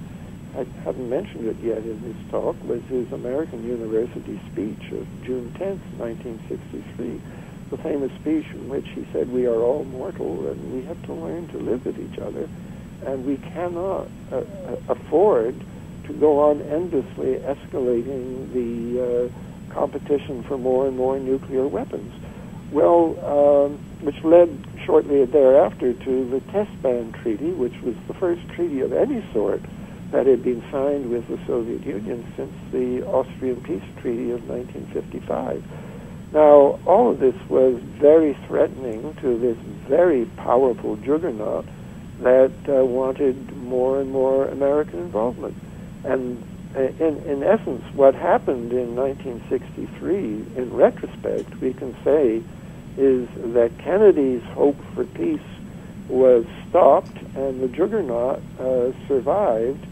I haven't mentioned it yet in this talk, was his American University speech of June 10th, 1963, the famous speech in which he said, "We are all mortal and we have to learn to live with each other, and we cannot afford to go on endlessly escalating the competition for more and more nuclear weapons." Well, which led shortly thereafter to the Test Ban Treaty, which was the first treaty of any sort that had been signed with the Soviet Union since the Austrian Peace Treaty of 1955. Now, all of this was very threatening to this very powerful juggernaut that wanted more and more American involvement. And in essence, what happened in 1963, in retrospect, we can say, is that Kennedy's hope for peace was stopped and the juggernaut survived,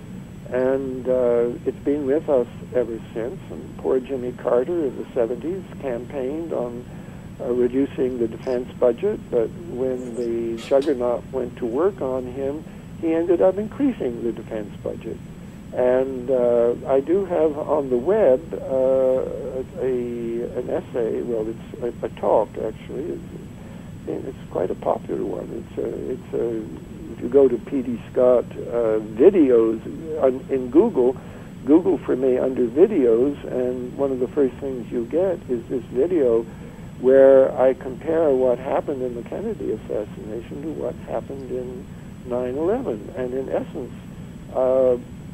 and it's been with us ever since. And poor Jimmy Carter in the 70s campaigned on reducing the defense budget, but when the juggernaut went to work on him, he ended up increasing the defense budget. And I do have on the web an essay. Well, it's a talk actually. It's quite a popular one. If you go to P.D. Scott videos in Google for me under videos, and one of the first things you get is this video where I compare what happened in the Kennedy assassination to what happened in 9/11, and in essence,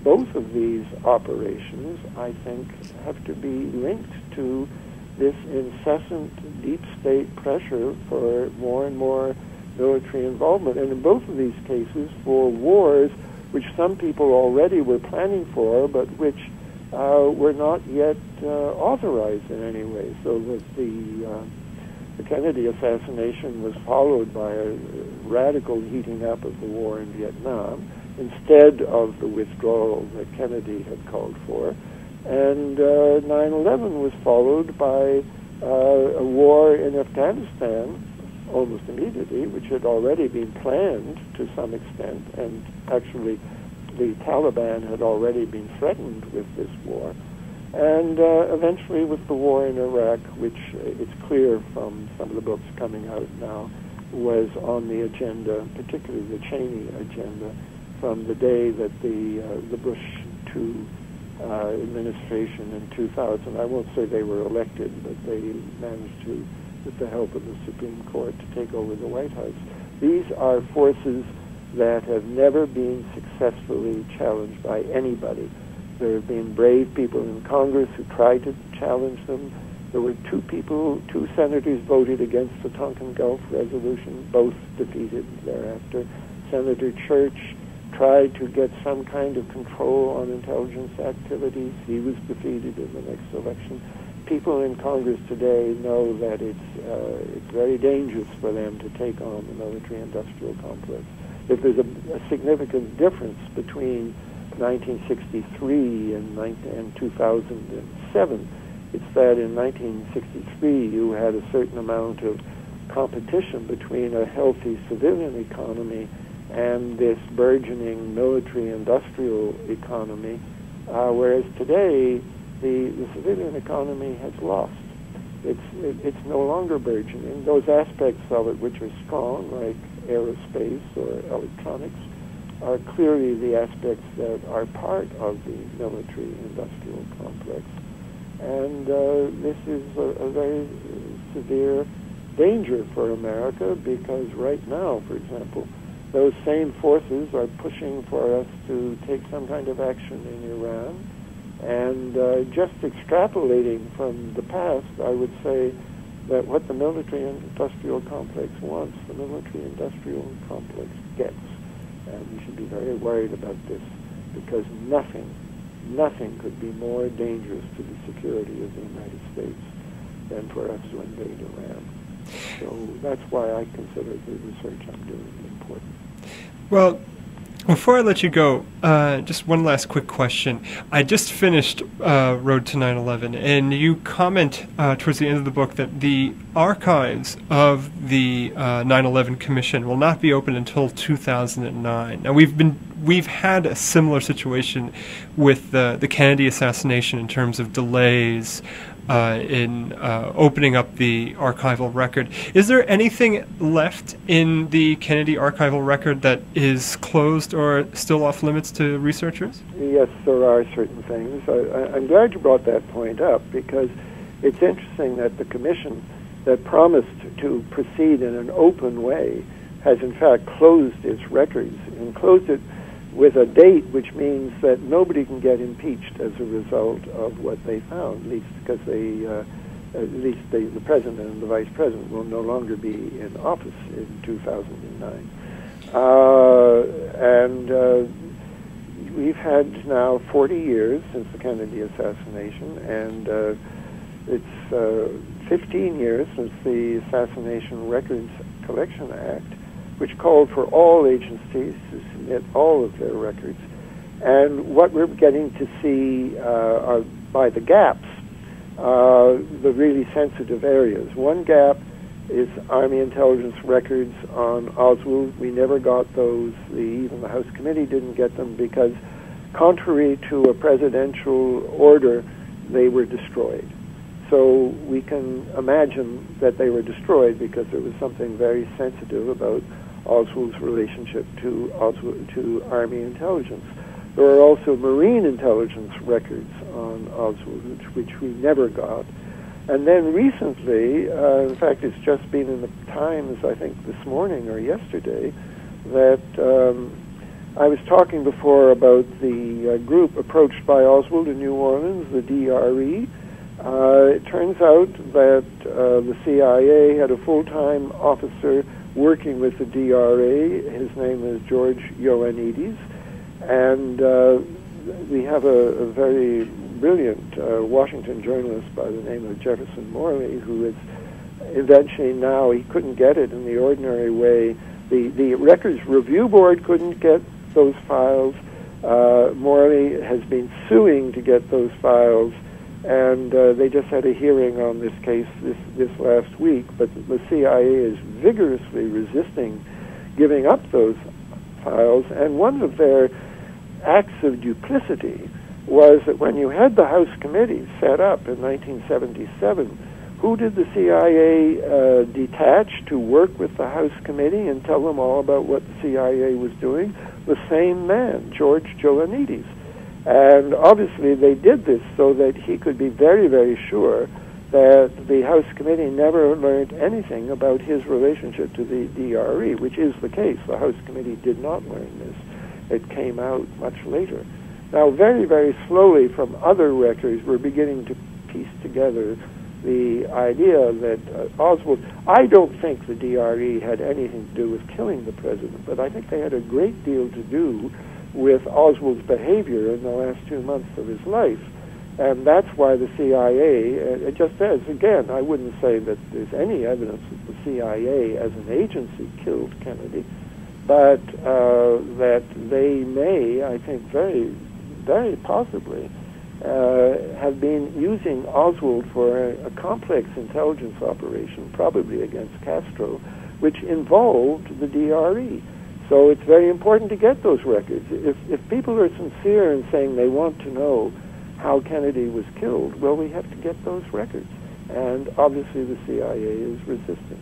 both of these operations, I think, have to be linked to this incessant deep state pressure for more and more military involvement, and in both of these cases for wars which some people already were planning for, but which were not yet authorized in any way. So that the Kennedy assassination was followed by a radical heating up of the war in Vietnam, instead of the withdrawal that Kennedy had called for. And 9/11 was followed by a war in Afghanistan almost immediately, which had already been planned to some extent, and actually the Taliban had already been threatened with this war. And eventually with the war in Iraq, which it's clear from some of the books coming out now, was on the agenda, particularly the Cheney agenda, from the day that the Bush II administration in 2000. I won't say they were elected, but they managed to, with the help of the Supreme Court, to take over the White House. These are forces that have never been successfully challenged by anybody. There have been brave people in Congress who tried to challenge them. There were two senators voted against the Tonkin Gulf Resolution, both defeated thereafter. Senator Church tried to get some kind of control on intelligence activities. He was defeated in the next election. People in Congress today know that it's very dangerous for them to take on the military-industrial complex. If there's a significant difference between 1963 and 2007, it's that in 1963 you had a certain amount of competition between a healthy civilian economy and this burgeoning military-industrial economy, whereas today the civilian economy has lost. It's no longer burgeoning. Those aspects of it which are strong, like aerospace or electronics, are clearly the aspects that are part of the military-industrial complex. And this is a very severe danger for America, because right now, for example, those same forces are pushing for us to take some kind of action in Iran. And just extrapolating from the past, I would say that what the military-industrial complex wants, the military-industrial complex gets. And we should be very worried about this, because nothing could be more dangerous to the security of the United States than for us to invade Iran. So that's why I consider the research I'm doing important. Well, before I let you go, just one last quick question. I just finished Road to 9/11, and you comment towards the end of the book that the archives of the 9/11 Commission will not be open until 2009. Now, we've had a similar situation with the Kennedy assassination in terms of delays in opening up the archival record. Is there anything left in the Kennedy archival record that is closed or still off limits to researchers? Yes, there are certain things. I'm glad you brought that point up, because it's interesting that the commission that promised to proceed in an open way has in fact closed its records, and closed it with a date which means that nobody can get impeached as a result of what they found, at least because the president and the vice president will no longer be in office in 2009. We've had now 40 years since the Kennedy assassination, and it's 15 years since the Assassination Records Collection Act, which called for all agencies to submit all of their records. And what we're getting to see are, by the gaps, the really sensitive areas. One gap is Army intelligence records on Oswald. We never got those. Even the House Committee didn't get them, because contrary to a presidential order, they were destroyed. So we can imagine that they were destroyed because there was something very sensitive about Oswald's relationship to Army intelligence. There are also Marine intelligence records on Oswald, which we never got. And then recently, in fact, it's just been in the Times, I think this morning or yesterday, that I was talking before about the group approached by Oswald in New Orleans, the DRE. It turns out that the CIA had a full-time officer working with the DRA. His name is George Ioannidis, and we have a very brilliant Washington journalist by the name of Jefferson Morley, who is eventually, now he couldn't get it in the ordinary way. The Records Review Board couldn't get those files. Morley has been suing to get those files, and they just had a hearing on this case this last week, but the CIA is vigorously resisting giving up those files. And one of their acts of duplicity was that when you had the House Committee set up in 1977, who did the CIA detach to work with the House Committee and tell them all about what the CIA was doing? The same man, George Ioannidis. And obviously they did this so that he could be very, very sure that the House Committee never learned anything about his relationship to the DRE, which is the case. The House Committee did not learn this. It came out much later. Now, very, very slowly from other records, we're beginning to piece together the idea that Oswald, I don't think the DRE had anything to do with killing the president, but I think they had a great deal to do with Oswald's behavior in the last 2 months of his life. And that's why the CIA, it just says, again, I wouldn't say that there's any evidence that the CIA as an agency killed Kennedy, but that they may, I think very, very possibly, have been using Oswald for a complex intelligence operation, probably against Castro, which involved the DRE. So it's very important to get those records. If people are sincere in saying they want to know how Kennedy was killed, well, we have to get those records. And obviously the CIA is resistant.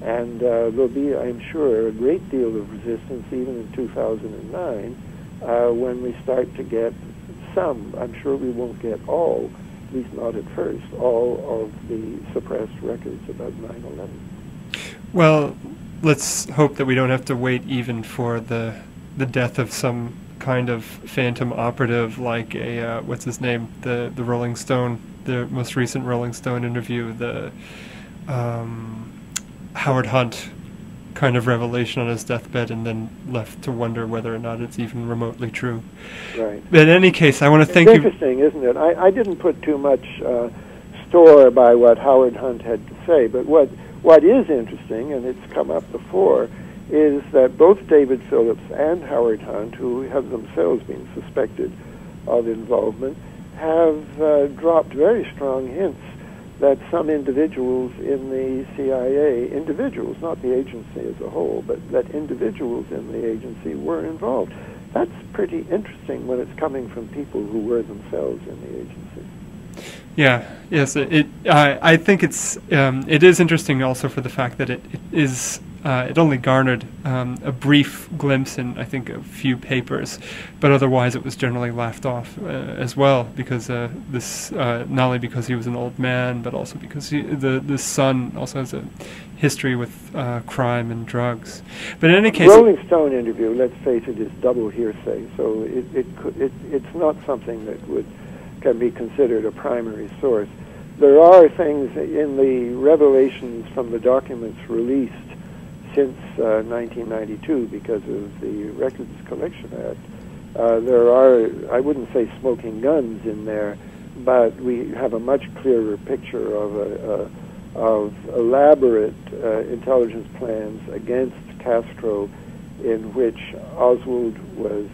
And there'll be, I'm sure, a great deal of resistance even in 2009 when we start to get some. I'm sure we won't get all, at least not at first, all of the suppressed records about 9/11. Well, let's hope that we don't have to wait even for the death of some kind of phantom operative like a what's his name, the Rolling Stone, the most recent Rolling Stone interview, the Howard Hunt kind of revelation on his deathbed, and then left to wonder whether or not it's even remotely true. Right. But in any case, I want to thank you. It's interesting, isn't it? I didn't put too much store by what Howard Hunt had to say, but what is interesting, and it's come up before, is that both David Phillips and Howard Hunt, who have themselves been suspected of involvement, have dropped very strong hints that some individuals in the CIA, individuals, not the agency as a whole, but that individuals in the agency were involved. That's pretty interesting when it's coming from people who were themselves in the agency. Yeah, yes, I think it is interesting also for the fact that it only garnered a brief glimpse in, I think, a few papers, but otherwise it was generally laughed off as well, because not only because he was an old man, but also because the son also has a history with crime and drugs. But in any case, Rolling Stone interview, let's face it, is double hearsay, so it's not something that can be considered a primary source. There are things in the revelations from the documents released since 1992 because of the Records Collection Act. There are, I wouldn't say smoking guns in there, but we have a much clearer picture of elaborate intelligence plans against Castro, in which Oswald was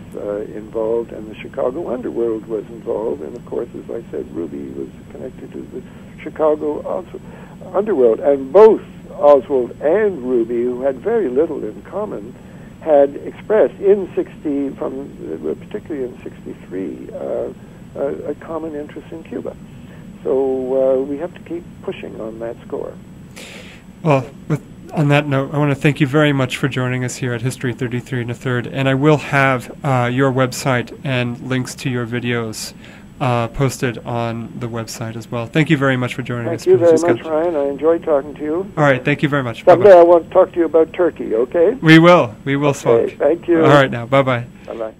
involved and the Chicago underworld was involved, and of course, as I said, Ruby was connected to the Chicago underworld. And both Oswald and Ruby, who had very little in common, had expressed particularly in '63, a common interest in Cuba. So we have to keep pushing on that score. Well, on that note, I want to thank you very much for joining us here at History 33 1/3, and I will have your website and links to your videos posted on the website as well. Thank you very much for joining us. Thank you very much, Ryan. I enjoyed talking to you. All right, thank you very much. Someday I want to talk to you about Turkey, okay? We will. We will, okay, Swank. thank you. All right, now. Bye-bye. Bye-bye.